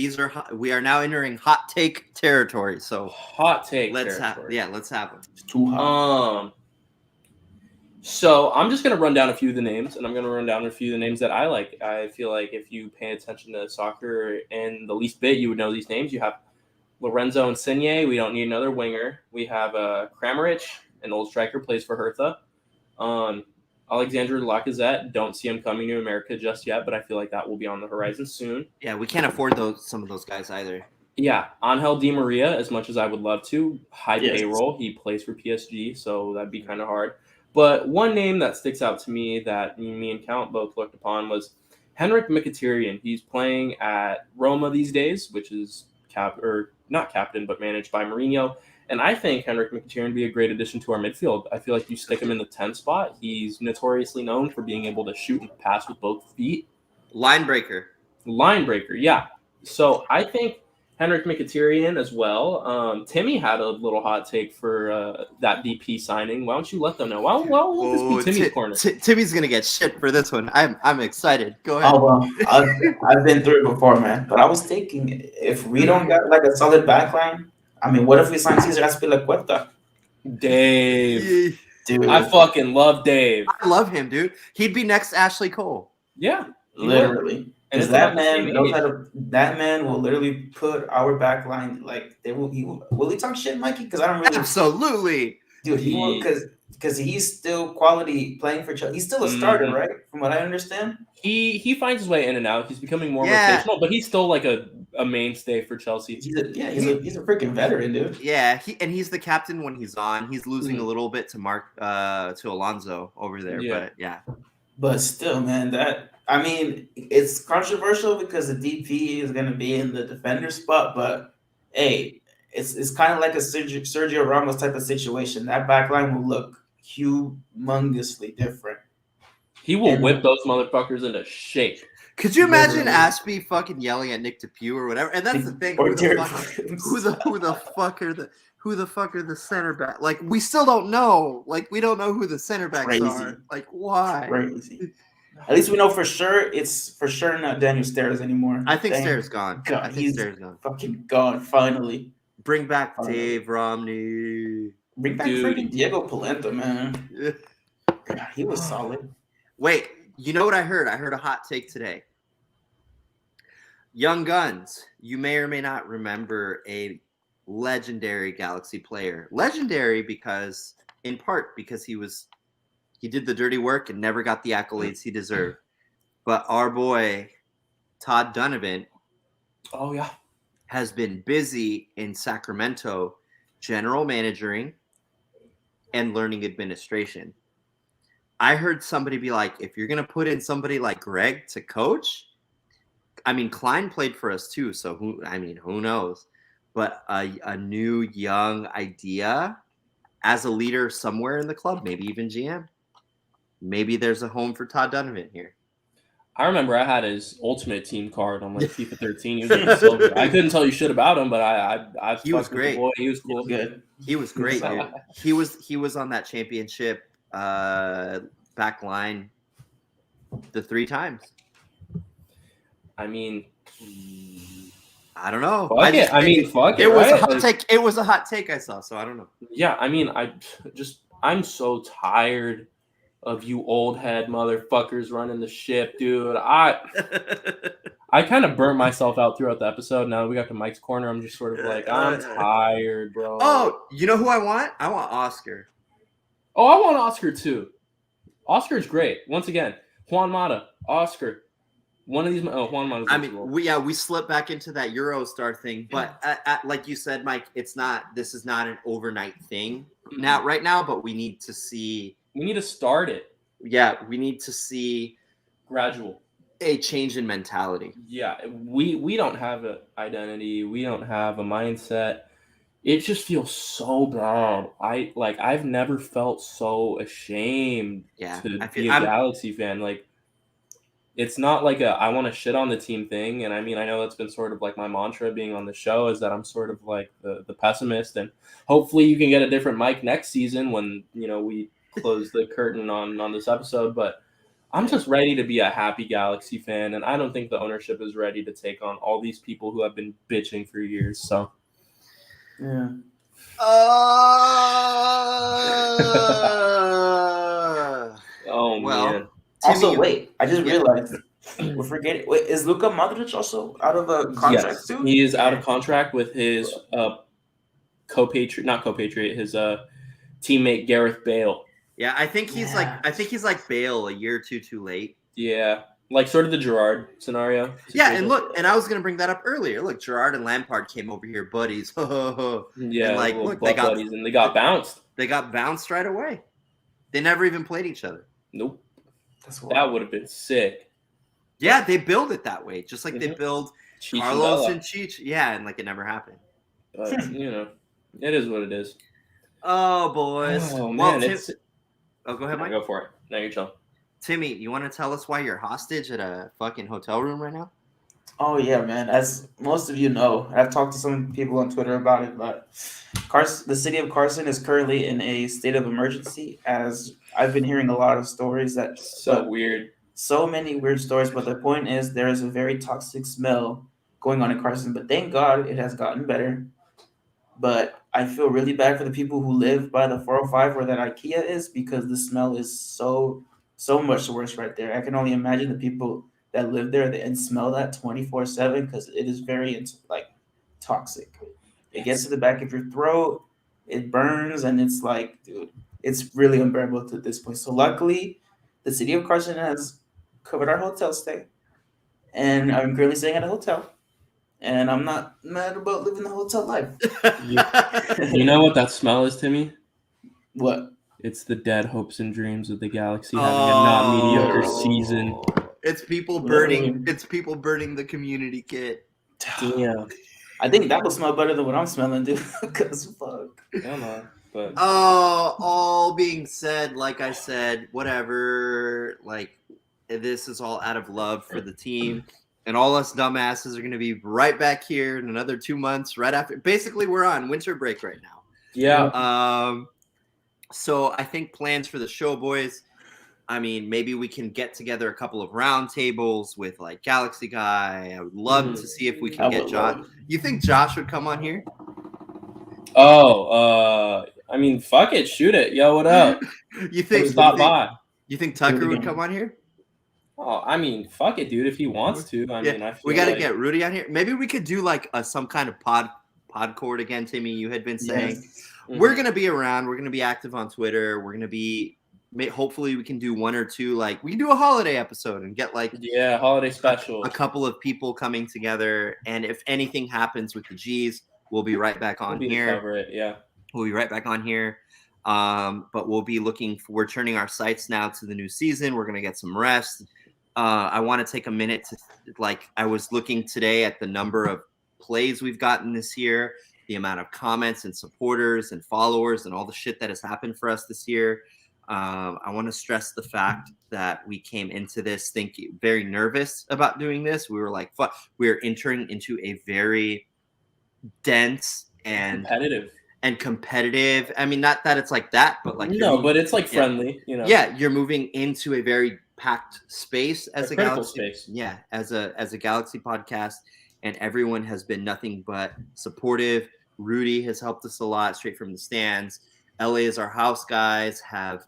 we are now entering hot take territory. So hot take. Let's have them. It's too hot. So I'm just gonna run down a few of the names, and I'm gonna run down a few of the names that I like. I feel like if you pay attention to soccer in the least bit, you would know these names. You have Lorenzo Insigne. We don't need another winger. We have Kramaric, an old striker, plays for Hertha. Alexandre Lacazette, don't see him coming to America just yet, but I feel like that will be on the horizon soon. Yeah, we can't afford some of those guys either. Yeah, Angel Di Maria, as much as I would love to, payroll. He plays for PSG, so that'd be kind of hard. But one name that sticks out to me that me and Count both looked upon was Henrik Mkhitaryan. He's playing at Roma these days, which is not captain, but managed by Mourinho. And I think Henrik Mkhitaryan would be a great addition to our midfield. I feel like you stick him in the 10 spot. He's notoriously known for being able to shoot and pass with both feet. Line breaker, yeah. So I think Henrik Mkhitaryan as well. Timmy had a little hot take for that BP signing. Why don't you let them know? Well, let this be Timmy's corner. Timmy's going to get shit for this one. I'm excited. Go ahead. Oh, well, I've been through it before, man. But I was thinking, if we don't got like a solid backline, I mean, what if we sign Cesar Azpilicueta? Dave. Dude. I fucking love Dave. I love him, dude. He'd be next to Ashley Cole. Yeah. Literally. Because that man will literally put our backline, like, will he talk shit, Mikey? Because I don't really. Absolutely. Dude, he will, because he's still quality playing for Chelsea. He's still a starter, right? From what I understand. He finds his way in and out. He's becoming more rotational, but he's still like a mainstay for Chelsea. He's a freaking veteran, dude. Yeah, he's the captain when he's on. He's losing a little bit to Alonso over there, but yeah. But still, man, I mean, it's controversial because the DP is going to be in the defender spot, but hey, it's kind of like a Sergio Ramos type of situation. That back line will look humongously different. He will whip those motherfuckers into shape. Could you imagine Ashby fucking yelling at Nick DePuy or whatever? And that's the thing. Or Who the fuck are the center back? Like, we still don't know. Like, we don't know who the center backs are. Like, why? Crazy. At least we know for sure it's for sure not Daniel Steres anymore. I think Steres gone. God, I think Steres gone. Fucking gone. Finally. Bring back Dave Romney. Bring back freaking Diego Polenta, man. God, he was solid. Wait, you know what I heard? I heard a hot take today. Young Guns, you may or may not remember a legendary Galaxy player. Legendary because, in part, because he did the dirty work and never got the accolades he deserved. But our boy, Todd Donovan, has been busy in Sacramento general managing and learning administration. I heard somebody be like, if you're going to put in somebody like Greg to coach, I mean, Klein played for us too, so who knows? But a new young idea as a leader somewhere in the club, maybe even GM. Maybe there's a home for Todd Donovan here. I remember I had his ultimate team card on like FIFA 13. He was so I couldn't tell you shit about him, but I he was great. Boy. He was cool. Good. He was great, dude. He was on that championship back line the 3 times. I mean, I don't know. Fuck it. It was a hot take. It was a hot take I saw, so I don't know. Yeah, I mean, I'm so tired of you old head motherfuckers running the ship, dude. I kind of burnt myself out throughout the episode. Now we got to Mike's corner. I'm just sort of like, I'm tired, bro. Oh, you know who I want? I want Oscar. Oh, I want Oscar too. Oscar's great. Once again, Juan Mata, Oscar. One of these. Oh, Juan Mata. I mean, we slipped back into that Eurostar thing, but like you said, Mike, this is not an overnight thing right now, but we need to see. We need to start it. Yeah, we need to see gradual a change in mentality. Yeah, we don't have an identity. We don't have a mindset. It just feels so bad. I've never felt so ashamed to be a Galaxy fan. Like, it's not like I want to shit on the team thing. And I mean, I know that's been sort of like my mantra being on the show is that I'm sort of like the pessimist. And hopefully you can get a different Mike next season when, we close the curtain on this episode. But I'm just ready to be a happy Galaxy fan. And I don't think the ownership is ready to take on all these people who have been bitching for years. So, yeah. Oh, well, man. Also, wait, I just realized we're forgetting. Wait, is Luka Modric also out of a contract too? He is out of contract with his not co-patriot, his teammate Gareth Bale. Yeah, I think he's like Bale, a year or two too late. Yeah, like sort of the Gerrard scenario. Yeah, and look, and I was gonna bring that up earlier. Look, Gerrard and Lampard came over here, buddies. Yeah, and look, they got bounced. They got bounced right away. They never even played each other. Nope. That would have been sick. Yeah, they build it that way, just like they build Cheech Carlos and Cheech. Yeah, and like it never happened. But it is what it is. Oh, boys. Oh, man. Go ahead, Mike. Go for it. No, you're chill. Timmy, you want to tell us why you're hostage at a fucking hotel room right now? Oh, yeah, man. As most of you know, I've talked to some people on Twitter about it, but the city of Carson is currently in a state of emergency, as I've been hearing a lot of stories that... weird. So many weird stories, but the point is there is a very toxic smell going on in Carson, but thank God it has gotten better. But I feel really bad for the people who live by the 405 where that IKEA is, because the smell is so much worse right there. I can only imagine the people that live there and smell that 24/7, because it is very toxic. It gets to the back of your throat, it burns, and it's like, dude, it's really unbearable to this point. So luckily, the city of Carson has covered our hotel stay, and I'm currently staying at a hotel, and I'm not mad about living the hotel life. You know what that smell is, Timmy? What? It's the dead hopes and dreams of the Galaxy having a not mediocre season. It's people Literally. burning. It's people burning the community kit. Damn. I think that will smell better than what I'm smelling, dude. Because fuck. Yeah, man. But All being said, like I said, whatever. Like this is all out of love for the team, and all us dumbasses are going to be right back here in another 2 months. Right after, basically, we're on winter break right now. yeah, So I think plans for the show, boys. I mean, maybe we can get together a couple of round tables with like Galaxy Guy. I would love to see if we can get Josh. You think Josh would come on here? I mean, fuck it, shoot it. Yo, what up? You think? Stop by. You think Tucker would come on here? Oh, I mean, fuck it, dude. If he wants to, I mean, I feel we got to like... get Rudy on here. Maybe we could do like some kind of podcord again, Timmy. You had been saying we're gonna be around. We're gonna be active on Twitter. We're gonna be. Hopefully, we can do one or two. Like we can do a holiday episode and get like holiday special. A couple of people coming together. And if anything happens with the G's, we'll be right back on here. Cover it, yeah. We'll be right back on here. But we'll be we're turning our sights now to the new season. We're gonna get some rest. I want to take a minute to I was looking today at the number of plays we've gotten this year, the amount of comments and supporters and followers and all the shit that has happened for us this year. I want to stress the fact that we came into this thinking very nervous about doing this. We were like, fuck, we're entering into a very dense and competitive. I mean, not that it's like that, but like but it's like friendly, you know. Yeah, you're moving into a very packed space as a Galaxy space. Yeah, as a Galaxy podcast, and everyone has been nothing but supportive. Rudy has helped us a lot straight from the stands. LA is our house guys have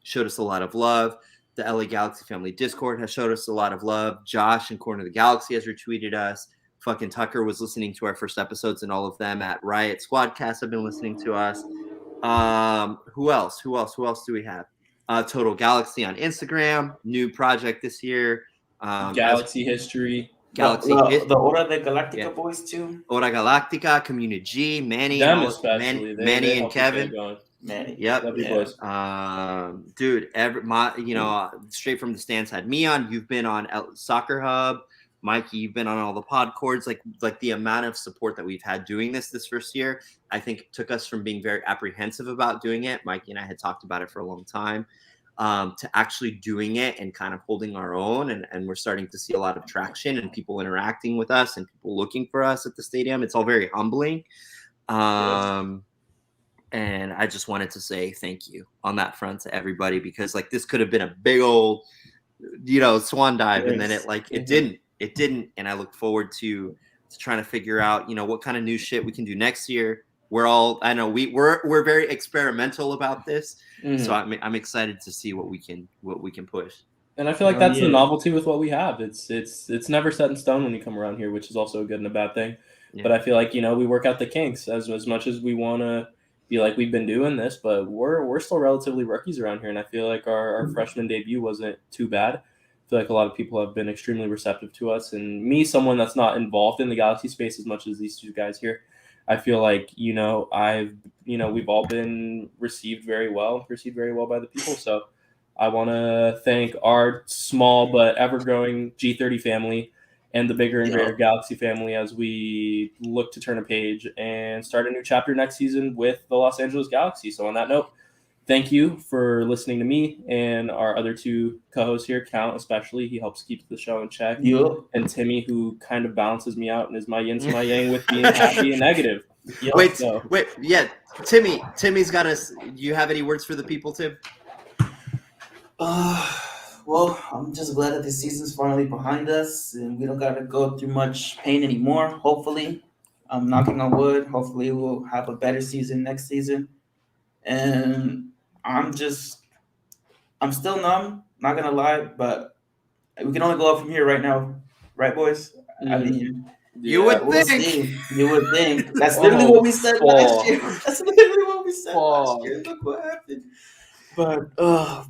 showed us a lot of love. The LA Galaxy Family Discord has showed us a lot of love. Josh and Corner of the Galaxy has retweeted us. Fucking Tucker was listening to our first episodes, and all of them at Riot Squadcast have been listening to us. Who else? Who else do we have? Total Galaxy on Instagram, new project this year. Galaxy history. The Hora de Galactica boys too. Hora Galactica, Community G, Manny, Manny and Kevin. Manny. Yep. Boys. Dude, straight from the stands had me on. You've been on Soccer Hub. Mikey, you've been on all the podcords. Like the amount of support that we've had doing this first year, I think took us from being very apprehensive about doing it. Mikey and I had talked about it for a long time, to actually doing it and kind of holding our own. And we're starting to see a lot of traction and people interacting with us and people looking for us at the stadium. It's all very humbling. And I just wanted to say thank you on that front to everybody, because like this could have been a big old, swan dive. And then it didn't. And I look forward to trying to figure out, what kind of new shit we can do next year. We're very experimental about this. So I'm excited to see what we can push. And I feel like that's the novelty with what we have. It's never set in stone when you come around here, which is also a good and a bad thing. Yeah. But I feel like, we work out the kinks as much as we want to be like we've been doing this, but we're still relatively rookies around here. And I feel like our freshman debut wasn't too bad. I feel like a lot of people have been extremely receptive to us, and me, someone that's not involved in the Galaxy space as much as these two guys here, I feel like, we've all been received very well by the people. So I want to thank our small but ever-growing G30 family and the bigger and greater Galaxy family as we look to turn a page and start a new chapter next season with the Los Angeles Galaxy. So on that note, thank you for listening to me and our other two co-hosts here, Count especially. He helps keep the show in check. And Timmy, who kind of balances me out and is my yin to my yang with being happy and negative. Wait, yeah. Timmy's got us. Do you have any words for the people, Tim? Well, I'm just glad that this season's finally behind us and we don't got to go through much pain anymore, hopefully. I'm knocking on wood. Hopefully we'll have a better season next season. And I'm still numb, not gonna lie, but we can only go up from here right now, right, boys? I mean, you would think. You would think. That's literally what we said last year. That's literally what we said last year. Look what happened. But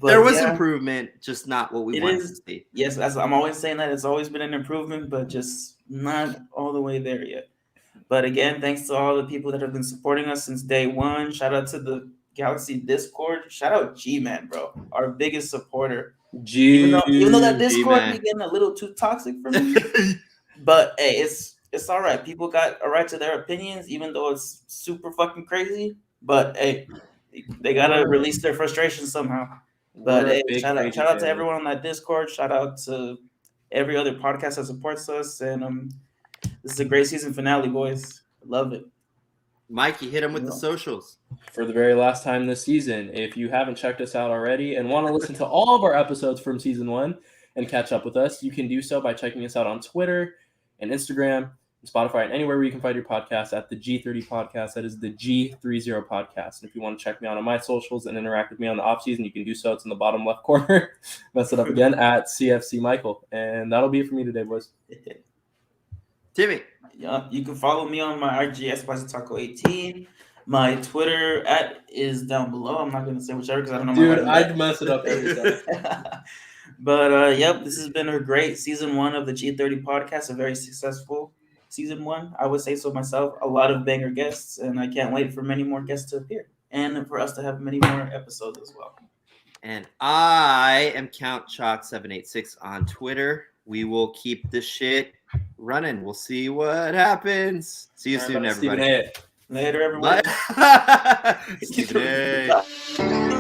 there was improvement, just not what we wanted to see. Yes, I'm always saying that it's always been an improvement, but just not all the way there yet. But again, thanks to all the people that have been supporting us since day one. Shout out to the Galaxy Discord. Shout out G-Man, bro. Our biggest supporter. Even though that Discord G-Man. be getting a little too toxic for me. But hey, it's all right. People got a right to their opinions, even though it's super fucking crazy. But hey, they gotta release their frustration somehow. But We're a hey, big shout Crazy out to family. everyone on that Discord. Shout out to every other podcast that supports us. And this is a great season finale, boys. Love it. Mikey, hit him with the socials. For the very last time this season, if you haven't checked us out already and want to listen to all of our episodes from season 1 and catch up with us, you can do so by checking us out on Twitter and Instagram and Spotify and anywhere where you can find your podcast at the G30 Podcast. That is the G30 Podcast. And if you want to check me out on my socials and interact with me on the off season, you can do so. It's in the bottom left corner. Mess it up again at CFC Michael. And that'll be it for me today, boys. Timmy. Yeah, you can follow me on my IG Taco18. My Twitter is down below. I'm not gonna say whichever because I don't know. Dude, I'd mess it up every time. But yep, this has been a great season 1 of the G30 Podcast. A very successful season 1, I would say so myself. A lot of banger guests, and I can't wait for many more guests to appear and for us to have many more episodes as well. And I am Count Chalk786 on Twitter. We will keep this shit running. We'll see what happens. See you soon, everybody. Later, everyone. Stephen A.